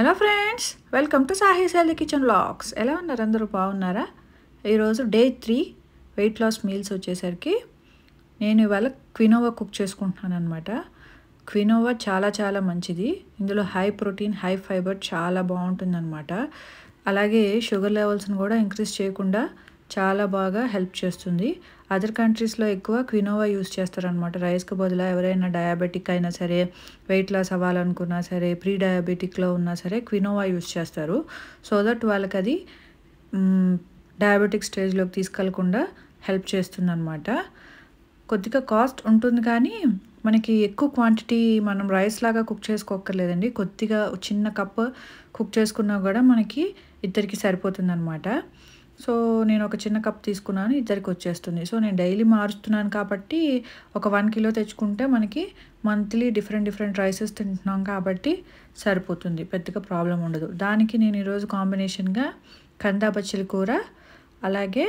Hello friends, welcome to సాహీస్ healthy kitchen vlogs. ఎలా ఉన్నారు? అందరూ బాగున్నారా? ఈరోజు డే 3 వెయిట్ లాస్ మీల్స్ వచ్చేసరికి నేను ఇవాళ క్వినోవా కుక్ చేసుకుంటున్నాను అనమాట. క్వినోవా చాలా మంచిది. ఇందులో హై ప్రోటీన్, హై ఫైబర్, చాలా బాగుంటుందన్నమాట. అలాగే షుగర్ లెవెల్స్ని కూడా ఇంక్రీజ్ చేయకుండా చాలా బాగా హెల్ప్ చేస్తుంది. అదర్ కంట్రీస్లో ఎక్కువ క్వినోవా యూస్ చేస్తారనమాట. రైస్కి బదులు ఎవరైనా డయాబెటిక్ అయినా సరే, వెయిట్ లాస్ అవ్వాలనుకున్నా సరే, ప్రీ డయాబెటిక్లో ఉన్నా సరే క్వినోవా యూస్ చేస్తారు. సో దట్ వాళ్ళకి అది డయాబెటిక్ స్టేజ్లోకి తీసుకెళ్లకుండా హెల్ప్ చేస్తుంది అనమాట. కొద్దిగా కాస్ట్ ఉంటుంది కానీ మనకి ఎక్కువ క్వాంటిటీ మనం రైస్ లాగా కుక్ చేసుకోక్కర్లేదండి. కొద్దిగా చిన్న కప్ కుక్ చేసుకున్నా కూడా మనకి ఇద్దరికి సరిపోతుంది అనమాట. సో నేను ఒక చిన్న కప్ తీసుకున్నాను, ఇద్దరికి వచ్చేస్తుంది. సో నేను డైలీ మారుస్తున్నాను కాబట్టి ఒక 1 కిలో తెచ్చుకుంటే మనకి మంత్లీ డిఫరెంట్ రైసెస్ తింటున్నాం కాబట్టి సరిపోతుంది, పెద్దగా ప్రాబ్లం ఉండదు. దానికి నేను ఈరోజు కాంబినేషన్గా కందా బచ్చలి కూర, అలాగే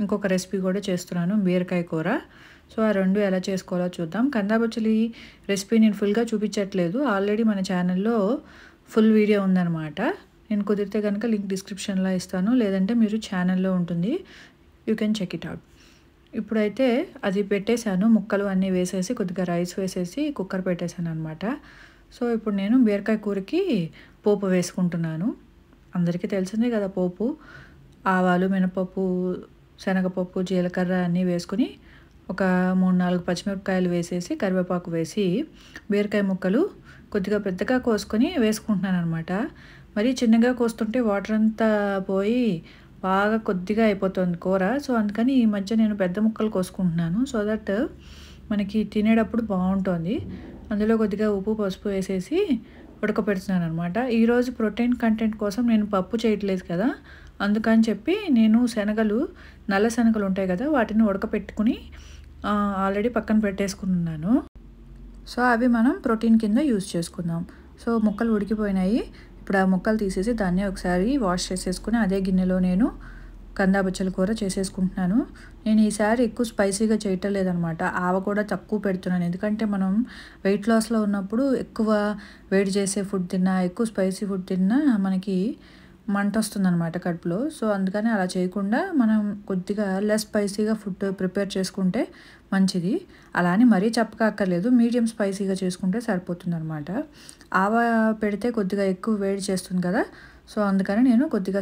ఇంకొక రెసిపీ కూడా చేస్తున్నాను, బీరకాయ కూర. సో ఆ రెండు ఎలా చేసుకోవాలో చూద్దాం. కందా బచ్చలి రెసిపీ నేను ఫుల్గా చూపించట్లేదు, ఆల్రెడీ మన ఛానల్లో ఫుల్ వీడియో ఉందన్నమాట. నేను కుదిరితే కనుక లింక్ డిస్క్రిప్షన్లో ఇస్తాను, లేదంటే మీరు ఛానల్లో ఉంటుంది, you can check it out. ఇప్పుడైతే అది పెట్టేశాను, ముక్కలు అన్నీ వేసేసి కొద్దిగా రైస్ వేసేసి కుక్కర్ పెట్టేశాను అనమాట. సో ఇప్పుడు నేను బీరకాయ కూరకి పోపు వేసుకుంటున్నాను. అందరికీ తెలిసిందే కదా పోపు. ఆవాలు, మినపప్పు, శనగపప్పు, జీలకర్ర అన్నీ వేసుకుని ఒక 3-4 పచ్చిమిరపకాయలు వేసేసి కరివేపాకు వేసి బీరకాయ ముక్కలు కొద్దిగా పెద్దగా కోసుకొని వేసుకుంటున్నాను అనమాట. మరి చిన్నగా కోస్తుంటే వాటర్ అంతా పోయి బాగా కొద్దిగా అయిపోతుంది కూర. సో అందుకని ఈ మధ్య నేను పెద్ద ముక్కలు కోసుకుంటున్నాను, సో దట్ మనకి తినేటప్పుడు బాగుంటుంది. అందులో కొద్దిగా ఉప్పు, పసుపు వేసేసి ఉడకపెడుతున్నాను అనమాట. ఈరోజు ప్రోటీన్ కంటెంట్ కోసం నేను పప్పు చేయట్లేదు కదా, అందుకని చెప్పి నేను శనగలు, నల్ల శనగలు ఉంటాయి కదా, వాటిని ఉడకపెట్టుకుని ఆల్రెడీ పక్కన పెట్టేసుకున్నాను. సో అవి మనం ప్రోటీన్ కింద యూజ్ చేసుకుందాం. సో ముక్కలు ఉడికిపోయినాయి. ఇప్పుడు ఆ ముక్కలు తీసేసి దాన్ని ఒకసారి వాష్ చేసేసుకుని అదే గిన్నెలో నేను కందా బచ్చల కూర చేసేసుకుంటున్నాను. నేను ఈసారి ఎక్కువ స్పైసీగా చేయటం లేదనమాట, ఆవ కూడా తక్కువ పెడుతున్నాను. ఎందుకంటే మనం వెయిట్ లాస్లో ఉన్నప్పుడు ఎక్కువ వేడి చేసే ఫుడ్ తిన్నా, ఎక్కువ స్పైసీ ఫుడ్ తిన్నా మనకి మంట వస్తుందన్నమాట కడుపులో. సో అందుకని అలా చేయకుండా మనం కొద్దిగా లెస్ స్పైసీగా ఫుడ్ ప్రిపేర్ చేసుకుంటే మంచిది. అలానే మరీ చప్పగా అక్కర్లేదు, మీడియం స్పైసీగా చేసుకుంటే సరిపోతుంది అనమాట. ఆవ పెడితే కొద్దిగా ఎక్కువ వేడి చేస్తుంది కదా, సో అందుకని నేను కొద్దిగా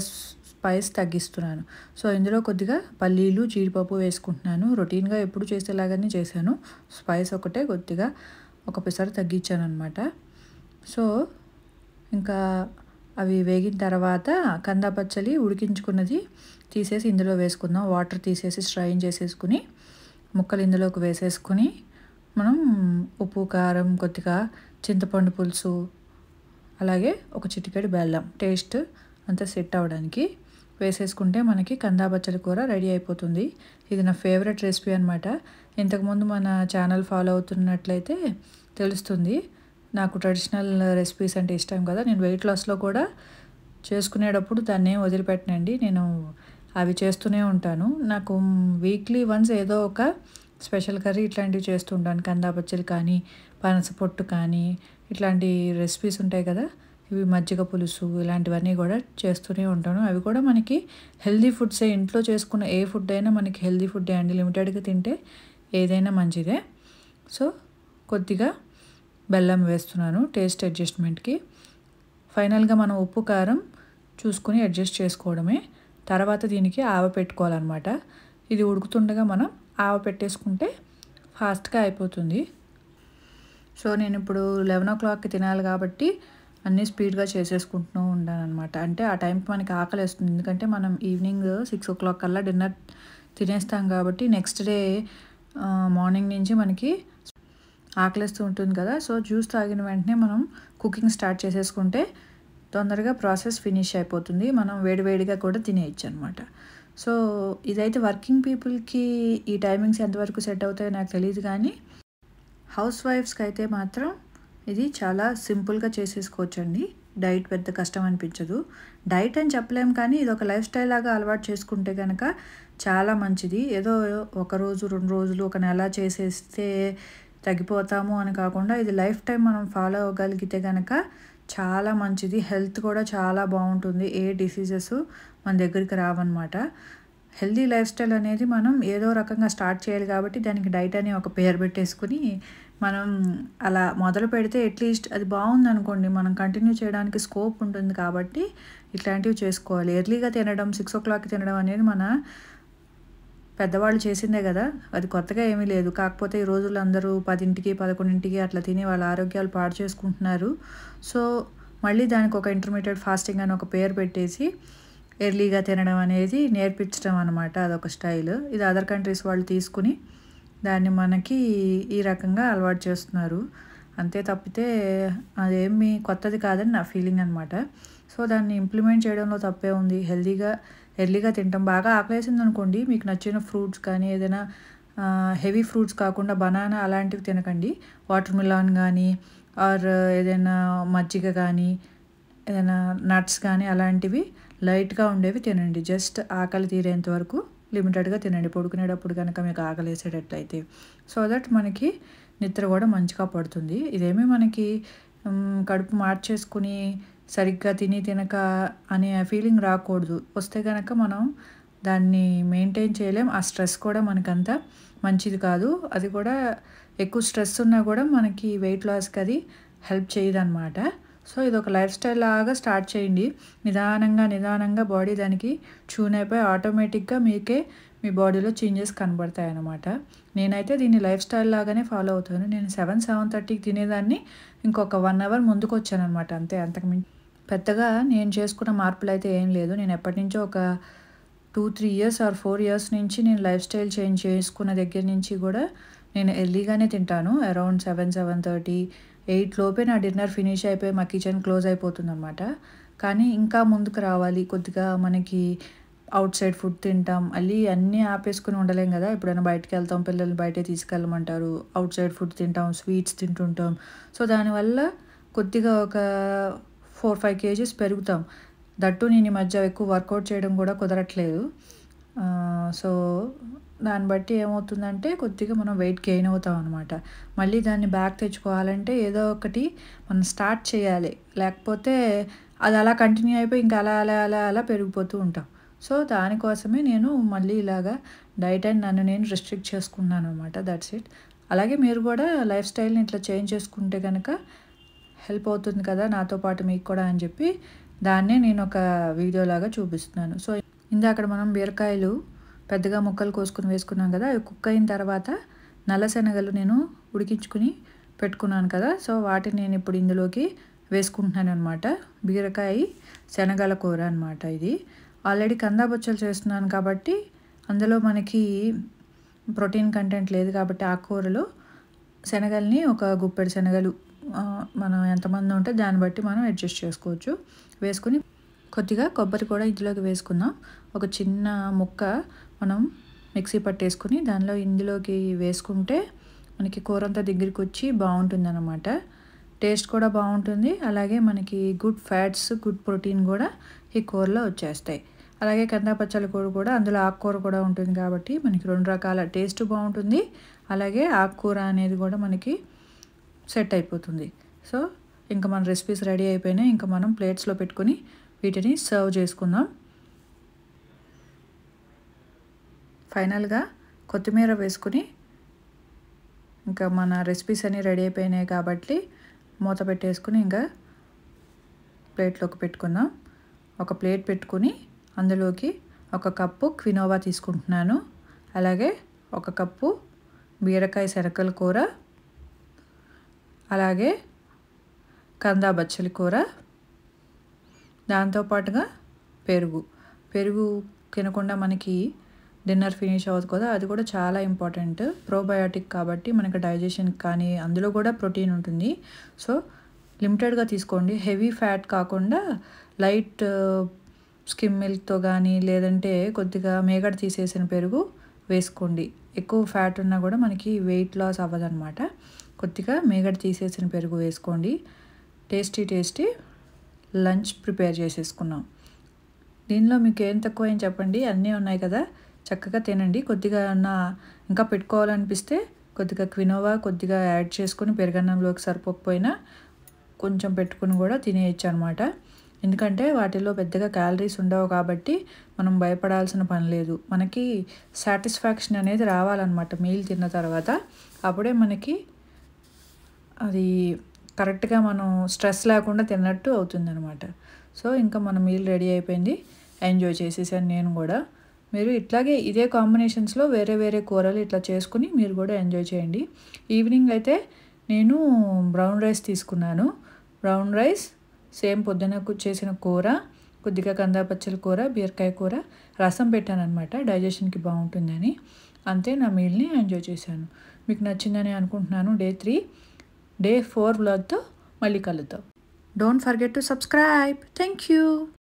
స్పైస్ తగ్గిస్తున్నాను. సో ఇందులో కొద్దిగా పల్లీలు, జీడిపప్పు వేసుకుంటున్నాను. రొటీన్గా ఎప్పుడు చేసేలాగానే చేశాను, స్పైస్ ఒకటే కొద్దిగా ఒక పిసరు తగ్గించాను అనమాట. సో ఇంకా అవి వేగిన తర్వాత కందా పచ్చలి ఉడికించుకున్నది తీసేసి ఇందులో వేసుకుందాం. వాటర్ తీసేసి స్ట్రైన్ చేసేసుకుని ముక్కలు ఇందులోకి వేసేసుకుని మనం ఉప్పు, కారం, కొద్దిగా చింతపండు పులుసు, అలాగే ఒక చిటికెడు బెల్లం టేస్ట్ అంతా సెట్ అవ్వడానికి వేసేసుకుంటే మనకి కందా బచ్చలి కూర రెడీ అయిపోతుంది. ఇది నా ఫేవరెట్ రెసిపీ అనమాట. ఇంతకుముందు మన ఛానల్ ఫాలో అవుతున్నట్లయితే తెలుస్తుంది, నాకు ట్రెడిషనల్ రెసిపీస్ అంటే ఇష్టం కదా. నేను వెయిట్ లాస్లో కూడా చేసుకునేటప్పుడు దాన్ని వదిలిపెట్టనండి, నేను అవి చేస్తూనే ఉంటాను. నాకు వీక్లీ వన్స్ ఏదో ఒక స్పెషల్ కర్రీ ఇట్లాంటివి చేస్తూ ఉంటాను. కందా బచ్చలి కానీ, పనస పొట్టు కానీ, ఇట్లాంటి రెసిపీస్ ఉంటాయి కదా, ఇవి మజ్జిగ పులుసు, ఇలాంటివన్నీ కూడా చేస్తూనే ఉంటాను. అవి కూడా మనకి హెల్దీ ఫుడ్సే. ఇంట్లో చేసుకున్న ఏ ఫుడ్ అయినా మనకి హెల్దీ ఫుడ్డే అండి. లిమిటెడ్గా తింటే ఏదైనా మంచిదే. సో కొద్దిగా బెల్లం వేస్తున్నాను టేస్ట్ అడ్జస్ట్మెంట్కి. ఫైనల్గా మనం ఉప్పు, కారం చూసుకొని అడ్జస్ట్ చేసుకోవడమే. తర్వాత దీనికి ఆవ పెట్టుకోవాలన్నమాట. ఇది ఉడుకుతుండగా మనం ఆవ పెట్టేసుకుంటే ఫాస్ట్గా అయిపోతుంది. సో నేను ఇప్పుడు 11 o'clockకి తినాలి కాబట్టి అన్నీ స్పీడ్గా చేసేసుకుంటూ ఉంటాను అనమాట. అంటే ఆ టైంకి మనకి ఆకలి వేస్తుంది, ఎందుకంటే మనం ఈవినింగ్ 6 o'clock కల్లా డిన్నర్ తినేస్తాం కాబట్టి నెక్స్ట్ డే మార్నింగ్ నుంచి మనకి ఆకలిస్తూ ఉంటుంది కదా. సో జ్యూస్ తాగిన వెంటనే మనం కుకింగ్ స్టార్ట్ చేసేసుకుంటే తొందరగా ప్రాసెస్ ఫినిష్ అయిపోతుంది, మనం వేడివేడిగా కూడా తినేయచ్చు అనమాట. సో ఇదైతే వర్కింగ్ పీపుల్కి ఈ టైమింగ్స్ ఎంతవరకు సెట్ అవుతాయో నాకు తెలియదు, కానీ హౌస్ వైఫ్స్కి అయితే మాత్రం ఇది చాలా సింపుల్గా చేసేసుకోవచ్చండి. డైట్ పెద్ద కష్టం అనిపించదు. డైట్ అని చెప్పలేము, కానీ ఇది ఒక లైఫ్ స్టైల్ లాగా అలవాటు చేసుకుంటే కనుక చాలా మంచిది. ఏదో ఒక రోజు, 2 రోజులు, ఒక నెల చేసేస్తే తగ్గిపోతాము అని కాకుండా ఇది లైఫ్ టైం మనం ఫాలో అవ్వగలిగితే కనుక చాలా మంచిది. హెల్త్ కూడా చాలా బాగుంటుంది. ఏ డిసీజెస్ మన దగ్గరికి రావన్నమాట. హెల్తీ లైఫ్ స్టైల్ అనేది మనం ఏదో రకంగా స్టార్ట్ చేయాలి కాబట్టి దానికి డైట్ అని ఒక పేరు పెట్టేసుకుని మనం అలా మొదలు పెడితే అట్లీస్ట్ అది బాగుందనుకోండి, మనం కంటిన్యూ చేయడానికి స్కోప్ ఉంటుంది కాబట్టి ఇట్లాంటివి చేసుకోవాలి. ఎర్లీగా తినడం, 6 o'clock తినడం అనేది మన పెద్దవాళ్ళు చేసిందే కదా, అది కొత్తగా ఏమీ లేదు. కాకపోతే ఈ రోజుల్లో అందరూ 10కి 11కి అట్లా తిని వాళ్ళ ఆరోగ్యాలు పాడు చేసుకుంటున్నారు. సో మళ్ళీ దానికి ఒక ఇంటర్మీడియట్ ఫాస్టింగ్ అని ఒక పేరు పెట్టేసి ఎర్లీగా తినడం అనేది నేర్పించడం అనమాట. అదొక స్టైల్. ఇది అదర్ కంట్రీస్ వాళ్ళు తీసుకుని దాన్ని మనకి ఈ రకంగా అలవాటు చేస్తున్నారు. అంతే తప్పితే అదేమి కొత్తది కాదని నా ఫీలింగ్ అనమాట. సో దాన్ని ఇంప్లిమెంట్ చేయడంలో తప్పే ఉంది. ఎర్లీగా తింటాం. బాగా ఆకలేసింది అనుకోండి, మీకు నచ్చిన ఫ్రూట్స్ కానీ ఏదైనా హెవీ ఫ్రూట్స్ కాకుండా బనానా అలాంటివి తినకండి. వాటర్ మిలాన్ కానీ ఆర్ ఏదైనా మజ్జిగ కానీ ఏదైనా నట్స్ కానీ అలాంటివి లైట్గా ఉండేవి తినండి. జస్ట్ ఆకలి తీరేంత వరకు లిమిటెడ్గా తినండి పడుకునేటప్పుడు కనుక మీకు ఆకలి వేసేటట్లయితే. సో దట్ మనకి నిద్ర కూడా మంచిగా పడుతుంది. ఇదేమీ మనకి కడుపు మార్చేసుకుని సరిగ్గా తినక అనే ఫీలింగ్ రాకూడదు. వస్తే కనుక మనం దాన్ని మెయింటైన్ చేయలేం. ఆ స్ట్రెస్ కూడా మనకంత మంచిది కాదు. అది కూడా ఎక్కువ స్ట్రెస్ ఉన్నా కూడా మనకి వెయిట్ లాస్కి అది హెల్ప్ చేయదన్నమాట. సో ఇది ఒక లైఫ్ స్టైల్ లాగా స్టార్ట్ చేయండి. నిదానంగా బాడీ దానికి ట్యూన్ అయిపోయి ఆటోమేటిక్గా మీకే మీ బాడీలో చేంజెస్ కనబడతాయి అన్నమాట. నేనైతే దీన్ని లైఫ్ స్టైల్ లాగానే ఫాలో అవుతాను. నేను 7:30కి తినేదాన్ని ఇంకొక 1 hour ముందుకు వచ్చాను అనమాట. అంతే, అంతకుమించి పెద్దగా నేను చేసుకున్న మార్పులు అయితే ఏం లేదు. నేను ఎప్పటి నుంచో ఒక 2-3 years ఆర్ 4 years నుంచి నేను లైఫ్ స్టైల్ చేంజ్ చేసుకున్న దగ్గర నుంచి కూడా నేను ఎర్లీగానే తింటాను. అరౌండ్ 7-7:30, 8 లోపే నా డిన్నర్ ఫినిష్ అయిపోయి మా కిచెన్ క్లోజ్ అయిపోతుంది అనమాట. కానీ ఇంకా ముందుకు రావాలి. కొద్దిగా మనకి అవుట్ సైడ్ ఫుడ్ తింటాం, మళ్ళీ అన్నీ ఆపేసుకుని ఉండలేం కదా. ఎప్పుడైనా బయటకు వెళ్తాం, పిల్లల్ని బయటే తీసుకెళ్ళమంటారు, అవుట్ సైడ్ ఫుడ్ తింటాం, స్వీట్స్ తింటుంటాం. సో దానివల్ల కొద్దిగా ఒక 4-5 kgs పెరుగుతాం. దట్టు నేను ఈ మధ్య ఎక్కువ వర్కౌట్ చేయడం కూడా కుదరట్లేదు. సో దాన్ని బట్టి ఏమవుతుందంటే కొద్దిగా మనం వెయిట్ గెయిన్ అవుతాం అనమాట. మళ్ళీ దాన్ని బ్యాక్ తెచ్చుకోవాలంటే ఏదో ఒకటి మనం స్టార్ట్ చేయాలి. లేకపోతే అది అలా కంటిన్యూ అయిపోయి ఇంకా అలా పెరిగిపోతూ ఉంటాం. సో దానికోసమే నేను మళ్ళీ ఇలాగా డైట్ అండ్ నన్ను నేను రెస్ట్రిక్ట్ చేసుకున్నాను అనమాట. That's it. అలాగే మీరు కూడా లైఫ్ స్టైల్ని ఇట్లా చేంజ్ చేసుకుంటే కనుక హెల్ప్ అవుతుంది కదా నాతో పాటు మీకు కూడా అని చెప్పి దాన్నే నేను ఒక వీడియో లాగా చూపిస్తున్నాను. సో ఇందాక మనం బీరకాయలు పెద్దగా ముక్కలు కోసుకుని వేసుకున్నాం కదా, అవి కుక్ అయిన తర్వాత నల్ల శనగలు నేను ఉడికించుకుని పెట్టుకున్నాను కదా. సో వాటిని నేను ఇప్పుడు ఇందులోకి వేసుకుంటున్నాను అనమాట. బీరకాయ శనగల కూర అనమాట. ఇది ఆల్రెడీ కందాబొచ్చలు చేస్తున్నాను కాబట్టి అందులో మనకి ప్రోటీన్ కంటెంట్ లేదు కాబట్టి ఆ కూరలో శనగల్ని ఒక గుప్పెడు శనగలు మనం ఎంతమంది ఉంటే దాన్ని బట్టి మనం అడ్జస్ట్ చేసుకోవచ్చు. వేసుకుని కొద్దిగా కొబ్బరి కూడా ఇందులోకి వేసుకుందాం. ఒక చిన్న ముక్క మనం మిక్సీ పట్టేసుకుని ఇందులోకి వేసుకుంటే మనకి కూర అంతా దగ్గరికి వచ్చి బాగుంటుంది అన్నమాట. టేస్ట్ కూడా బాగుంటుంది. అలాగే మనకి గుడ్ ఫ్యాట్స్, గుడ్ ప్రోటీన్ కూడా ఈ కూరలో వచ్చేస్తాయి. అలాగే కందాపచ్చల కూర కూడా అందులో ఆకుకూర కూడా ఉంటుంది కాబట్టి మనకి 2 రకాల టేస్ట్ బాగుంటుంది. అలాగే ఆకుకూర అనేది కూడా మనకి సెట్ అయిపోతుంది. సో ఇంకా మన రెసిపీస్ రెడీ అయిపోయినాయి. ఇంకా మనం ప్లేట్స్లో పెట్టుకొని వీటిని సర్వ్ చేసుకుందాం. ఫైనల్గా కొత్తిమీర వేసుకుని ఇంకా మన రెసిపీస్ అన్నీ రెడీ అయిపోయినాయి కాబట్టి మూత పెట్టేసుకుని ఇంకా ప్లేట్లోకి పెట్టుకుందాం. ఒక ప్లేట్ పెట్టుకుని అందులోకి 1 కప్పు క్వినోవా తీసుకుంటున్నాను. అలాగే 1 కప్పు బీరకాయ శనగల కూర, అలాగే కందా బచ్చలి కూర, దాంతోపాటుగా పెరుగు తినకుండా మనకి డిన్నర్ ఫినిష్ అవుతుంది కదా, అది కూడా చాలా ఇంపార్టెంట్. ప్రోబయోటిక్ కాబట్టి మనకి డైజెషన్ కానీ అందులో కూడా ప్రోటీన్ ఉంటుంది. సో లిమిటెడ్గా తీసుకోండి. హెవీ ఫ్యాట్ కాకుండా లైట్ స్కిమ్ మిల్క్తో కానీ లేదంటే కొద్దిగా మేగడ తీసేసిన పెరుగు వేసుకోండి. ఎక్కువ ఫ్యాట్ ఉన్నా కూడా మనకి వెయిట్ లాస్ అవ్వదన్నమాట. కొద్దిగా మేగడ తీసేసిన పెరుగు వేసుకోండి. టేస్టీ లంచ్ ప్రిపేర్ చేసేసుకున్నాం. దీనిలో మీకు ఏం తక్కువ ఏం చెప్పండి, అన్నీ ఉన్నాయి కదా, చక్కగా తినండి. కొద్దిగా ఇంకా పెట్టుకోవాలనిపిస్తే కొద్దిగా క్వినోవా కొద్దిగా యాడ్ చేసుకొని పెరుగన్నంలోకి సరిపోకపోయినా కొంచెం పెట్టుకుని కూడా తినేయచ్చు అనమాట. ఎందుకంటే వాటిలో పెద్దగా క్యాలరీస్ ఉండవు కాబట్టి మనం భయపడాల్సిన పని లేదు. మనకి సాటిస్ఫాక్షన్ అనేది రావాలన్నమాట మీల్ తిన్న తర్వాత. అప్పుడే మనకి అది కరెక్ట్గా మనం స్ట్రెస్ లేకుండా తిన్నట్టు అవుతుందన్నమాట. సో ఇంకా మన మీల్ రెడీ అయిపోయింది. ఎంజాయ్ చేసేసాను నేను కూడా. మీరు ఇట్లాగే ఇదే కాంబినేషన్స్లో వేరే వేరే కూరలు ఇట్లా చేసుకుని మీరు కూడా ఎంజాయ్ చేయండి. ఈవినింగ్ అయితే నేను బ్రౌన్ రైస్ తీసుకున్నాను. బ్రౌన్ రైస్ సేమ్ పొద్దున చేసిన కూర, కొద్దిగా కందాపచ్చల కూర, బీరకాయ కూర, రసం పెట్టాను అనమాట డైజెషన్కి బాగుంటుందని. అంతే నా మీల్ని ఎంజాయ్ చేశాను. మీకు నచ్చిందని అనుకుంటున్నాను. డే 3 డే 4 వ్లాగ్తో మళ్ళీ కలుద్దాం. Don't forget to subscribe. Thank you.